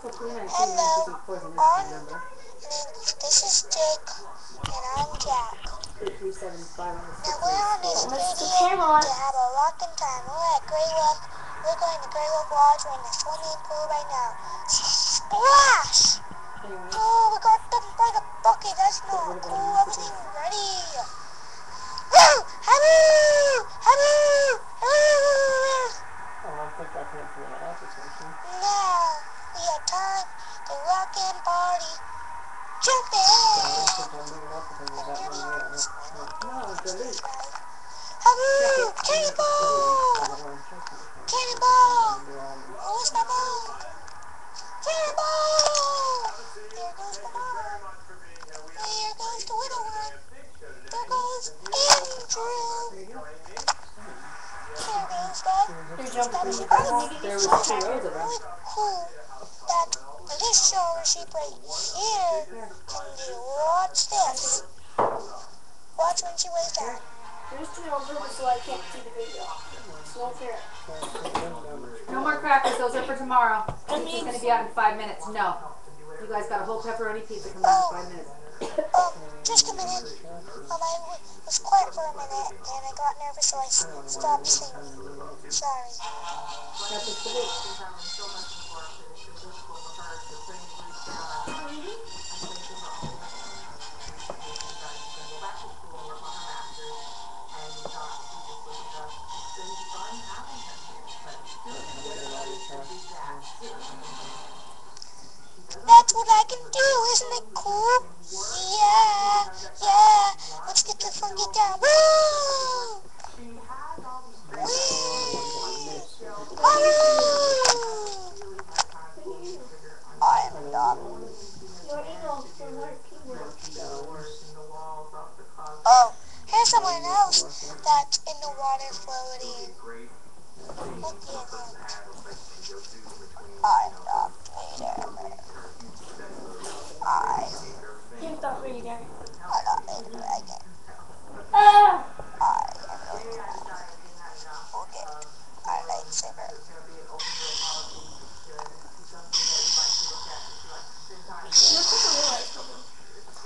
Hello, this is Jake, and I'm Jack. Now we're on this video to have a rockin' time. We're at Grey Wolf. We're going to Grey Wolf Lodge. We're in the swimming pool right now. Splash! Oh, we got to bring a bucket. That's not cool. Everything ready. Woo! Haboo! Haboo! Haboo! Now we have time to rock and party. Jump in! Haboo! Cannonball! Cannonball! Where's my ball? Cannonball! There goes the ball. There goes the little one. There goes Andrew. There goes God. It's really cool that this shower sheep right here can do. Watch this. Watch when she weighs down. There's two on purpose so I can't see the video. So fair. No more crackers, those are for tomorrow. It's going to be out in 5 minutes. No. You guys got a whole pepperoni pizza coming out in 5 minutes. Just a minute. I was quiet for a minute and I got nervous so I stopped singing. Sorry. That's just the That's what I can do, isn't it cool? Yeah, yeah. Let's get the funky down. Woo! Whee! I'm not. Oh, here's someone else that's in the water floating. Look at him. I'm not Vader. You're not Vader. I'm not Vader again. Ah! I am Vader. We'll get our lightsaber.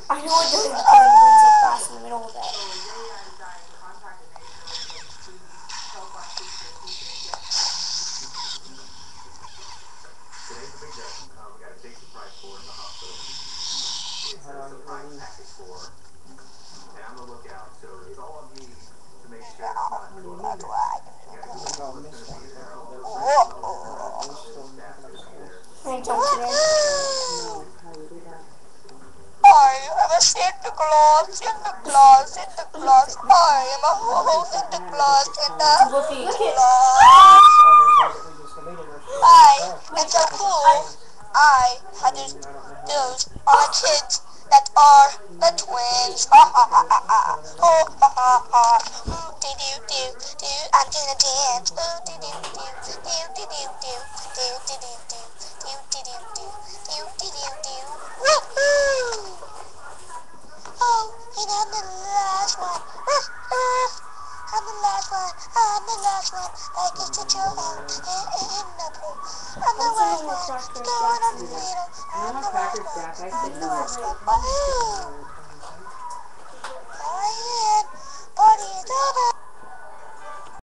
I know it doesn't because I'm going so fast in the middle of it. I am a Santa Claus, Santa Claus, Santa Claus. I am a whole Santa Claus, Santa Claus. I'm so cool. I had those are the kids that are the twins. Ha ha ha ha ha. Oh ha ha ha. Ooh doo doo doo doo. I'm gonna dance. Ooh doo doo doo doo doo doo doo doo doo doo doo doo doo doo doo doo doo doo. Woohoo! Oh, and I'm the last one. I'm the last one. I'm the last one. Like it's a chill out in the pool. I'm the last one. Going on the middle. I'm the last one. I'm the last one. Woohoo!